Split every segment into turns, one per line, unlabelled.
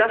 10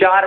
4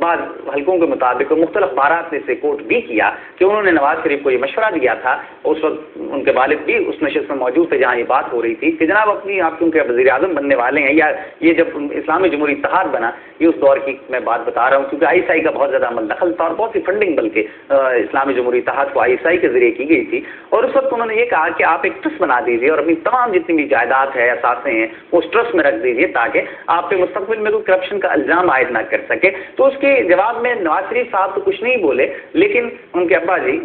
بعض حلقوں کے مطابق مختلف اخبارات نے اسے کوٹ بھی کیا کہ انہوں نے نواز شریف کو یہ مشورہ دیا تھا، اس وقت ان کے والد بھی اس نشست میں موجود تھے جہاں یہ بات ہو رہی تھی کہ جناب آپ کیونکہ وزیر اعظم بننے والے ہیں، یا یہ جب اسلامی جمہوری اتحاد بنا، یہ اس دور کی میں بات بتا رہا ہوں کیونکہ آئی ایس آئی کا بہت زیادہ عمل دخل تھا اور بہت سی فنڈنگ بلکہ اسلامی جمہوری اتحاد کو آئی ایس آئی کے ذریعے کی گئی تھی، اور اس وقت انہوں نے یہ کہا کہ آپ ایک ٹرسٹ بنا دیجیے اور اپنی تمام جتنی بھی جائیداد ہے، اثاثے ہیں، وہ اس ٹرسٹ میں رکھ دیجیے تاکہ آپ پہ مستقبل میں کوئی کرپشن کا الزام عائد نہ کر سکے۔ تو اس کے جواب میں نواز شریف صاحب تو کچھ نہیں بولے، لیکن ان کے ابا جی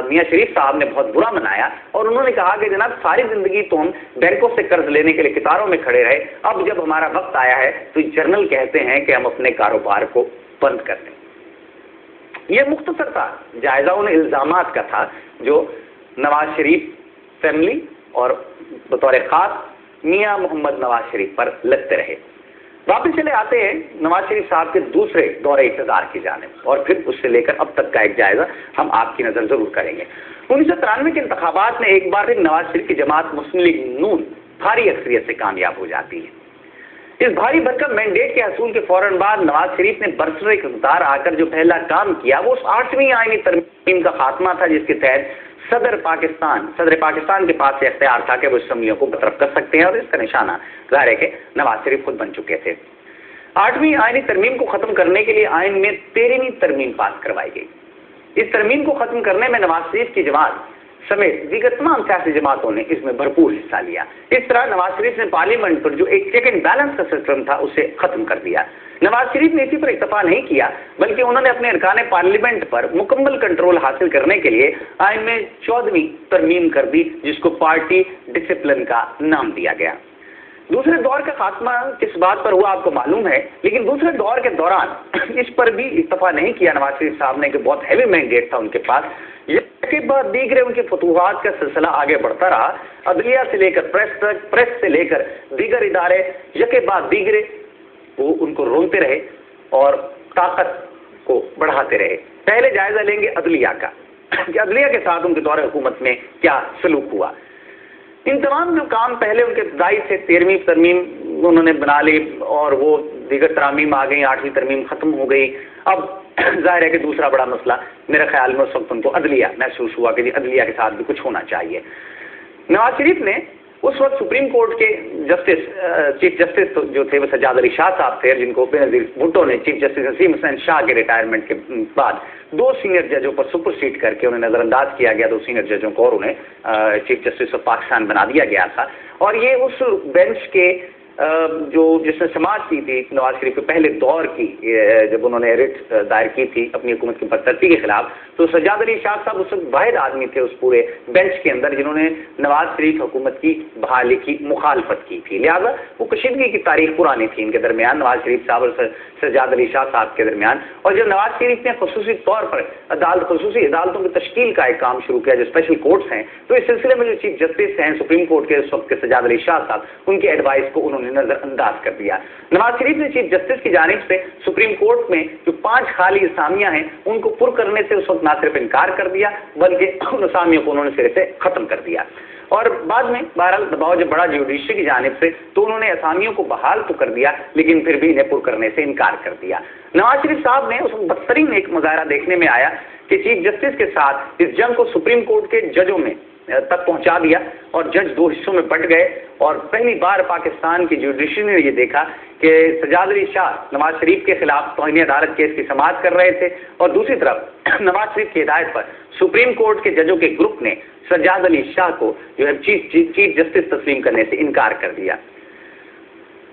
میاں شریف صاحب نے بہت برا منایا اور انہوں نے کہا کہ جناب ساری زندگی تو ہم بینکوں سے قرض لینے کے لیے قطاروں میں کھڑے رہے، اب جب ہمارا وقت آیا ہے تو جنرل کہتے ہیں کہ ہم اپنے کاروبار کو بند کر دیں۔ یہ مختصر تھا جائزہ ان الزامات کا تھا جو نواز شریف فیملی اور بطور خاص میاں محمد نواز شریف پر لگتے رہے۔ واپس چلے آتے ہیں نواز شریف صاحب کے دوسرے دور اقتدار کی جانب، اور پھر اس سے لے کر اب تک کا ایک جائزہ ہم آپ کی نظر ضرور کریں گے۔ 1993 کے انتخابات میں ایک بار پھر نواز شریف کی جماعت مسلم لیگ نون بھاری اکثریت سے کامیاب ہو جاتی ہے۔ اس بھاری بھرکم مینڈیٹ کے حصول کے فوراً بعد نواز شریف نے برسر اقتدار آ کر جو پہلا کام کیا وہ اس 8ویں آئینی ترمیم کا خاتمہ تھا، جس کے تحت صدر پاکستان کے پاس یہ اختیار تھا کہ وہ اسمبلیوں کو برطرف کر سکتے ہیں، اور اس کا نشانہ ظاہر ہے کہ نواز شریف خود بن چکے تھے۔ 8ویں آئینی ترمیم کو ختم کرنے کے لیے آئین میں 13ویں ترمیم پاس کروائی گئی۔ اس ترمیم کو ختم کرنے میں نواز شریف کی جماعت سمیت دیگر تمام سیاسی جماعتوں نے اس میں بھرپور حصہ لیا۔ اس طرح نواز شریف نے پارلیمنٹ پر جو ایک چیک اینڈ بیلنس کا سسٹم تھا اسے ختم کر دیا۔ نواز شریف نے اسی پر اکتفا نہیں کیا بلکہ انہوں نے اپنے ارکان پارلیمنٹ پر مکمل کنٹرول حاصل کرنے کے لیے آئین میں 14ویں ترمیم کر دی، جس کو پارٹی ڈسپلن کا نام دیا گیا۔ دوسرے دور کا خاتمہ کس بات پر ہوا آپ کو معلوم ہے، لیکن دوسرے دور کے دوران اس پر بھی اکتفا نہیں کیا نواز شریف صاحب نے کہ بہت ہیوی مینڈیٹ تھا ان کے پاس۔ کے بعد دیگرے ان کے فتوحات کا سلسلہ آگے بڑھتا رہا، عدلیہ سے لے کر پریس تک، پریس سے لے کر دیگر ادارے یکے بعد دیگرے وہ ان کو رونتے رہے اور طاقت کو بڑھاتے رہے۔ پہلے جائزہ لیں گے عدلیہ کا کہ عدلیہ کے ساتھ ان کے دور حکومت میں کیا سلوک ہوا۔ ان تمام جو کام پہلے ان کے ابتدائی سے 13ویں ترمیم انہوں نے بنا لی اور وہ دیگر ترامیم آ گئی، 8ویں ترمیم ختم ہو گئی۔ اب ظاہر ہے کہ دوسرا بڑا مسئلہ میرے خیال میں اس وقت ان کو عدلیہ محسوس ہوا کہ عدلیہ کے ساتھ بھی کچھ ہونا چاہیے۔ نواز شریف نے اس وقت سپریم کورٹ کے چیف جسٹس جو تھے وہ سجاد علی شاہ صاحب تھے، جن کو بینظیر بھٹو نے چیف جسٹس نسیم حسین شاہ کے ریٹائرمنٹ کے بعد 2 سینئر ججوں پر سپر سیڈ کر کے انہیں نظر انداز کیا گیا، 2 سینئر ججوں کو، اور انہیں چیف جسٹس آف پاکستان بنا دیا گیا تھا۔ اور یہ اس بینچ کے جس نے سماعت کی تھی نواز شریف کے پہلے دور کی، جب انہوں نے ریٹ دائر کی تھی اپنی حکومت کی برطرفی کے خلاف، تو سجاد علی شاہ صاحب اس وقت واحد آدمی تھے اس پورے بینچ کے اندر جنہوں نے نواز شریف حکومت کی بحالی کی مخالفت کی تھی۔ لہٰذا وہ کشیدگی کی تاریخ پرانی تھی ان کے درمیان، نواز شریف صاحب اور سجاد علی شاہ صاحب کے درمیان۔ اور جب نواز شریف نے خصوصی طور پر خصوصی عدالتوں کی تشکیل کا ایک کام شروع کیا جو اسپیشل کورٹس ہیں، تو اس سلسلے میں جو چیف جسٹس ہیں سپریم کورٹ کے اس وقت کے سجاد علی شاہ صاحب، ان کی ایڈوائس کو انہوں نے نظر انداز کر دیا۔ نواز شریف نے چیف جسٹس کی جانب سے سپریم کورٹ میں جو 5 خالی اسامیاں ہیں ان کو پر کرنے سے اس وقت نہ صرف انکار کر دیا بلکہ ان اسامیوں کو انہوں نے سرے سے ختم کر دیا۔ اور بعد میں بہرحال دباؤ جب بڑا جوڈیشری کی جانب سے تو انہوں نے اسامیوں کو بحال تو کر دیا لیکن پھر بھی انہیں پر کرنے سے انکار کر دیا۔ نواز شریف صاحب نے اس بدترین ایک مظاہرہ دیکھنے میں آیا کہ چیف جسٹس کے ساتھ اس جنگ کو سپریم کورٹ کے ججوں میں تک پہنچا دیا اور جج 2 حصوں میں بٹ گئے، اور پہلی بار پاکستان کی جوڈیشری نے یہ دیکھا کہ سجاد علی شاہ نواز شریف کے خلاف توہین عدالت کیس کی سماعت کر رہے تھے، اور دوسری طرف نواز شریف کی ہدایت پر سپریم کورٹ کے ججوں کے گروپ نے سجاد علی شاہ کو جو ہے چیف جسٹس تسلیم کرنے سے انکار کر دیا۔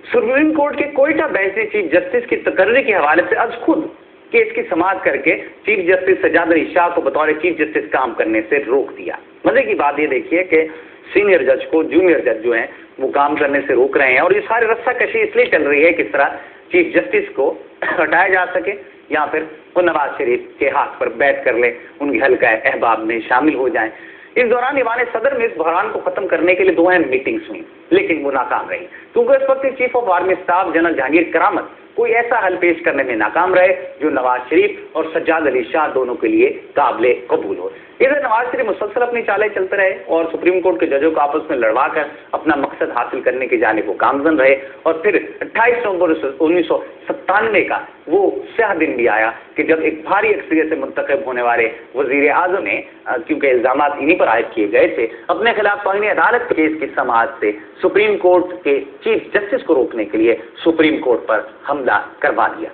سپریم کورٹ کے کوئٹہ بینچ نے چیف جسٹس کی تقرری کے حوالے سے از خود کیس کی سماعت کر کے چیف جسٹس سجاد علی شاہ کو بطور چیف جسٹس کام کرنے سے روک دیا۔ مزے کی بات یہ دیکھیے کہ سینئر جج کو جونیئر جج جو ہیں وہ کام کرنے سے روک رہے ہیں، اور یہ سارے رسہ کشی اس لیے چل رہی ہے کس طرح چیف جسٹس کو ہٹایا جا سکے یا پھر وہ نواز شریف کے ہاتھ پر بیٹھ کر لیں، ان کی حلقہ احباب میں شامل ہو جائیں۔ اس دوران ایوان صدر میں اس بحران کو ختم کرنے کے لیے 2 اہم میٹنگز ہوئیں لیکن وہ ناکام رہی، کیونکہ اس وقت chief of army staff general Jahangir کرامت کوئی ایسا حل پیش کرنے میں ناکام رہے جو نواز شریف اور سجاد علی شاہ دونوں کے لیے قابل قبول ہو۔ ادھر نواز شریف مسلسل اپنی چالیں چلتے رہے اور سپریم کورٹ کے ججوں کو آپس میں لڑوا کر اپنا مقصد حاصل کرنے کی جانب وہ گامزن رہے، اور پھر 28 نومبر 1970 97 کا وہ سیاہ دن بھی آیا کہ جب ایک بھاری اکثریت سے منتخب ہونے والے وزیر اعظم نے، کیونکہ الزامات انہی پر عائد کیے گئے تھے، اپنے خلاف توہین عدالت کیس کی سماعت سے سپریم کورٹ کے چیف جسٹس کو روکنے کے لیے سپریم کورٹ پر حملہ کروا دیا۔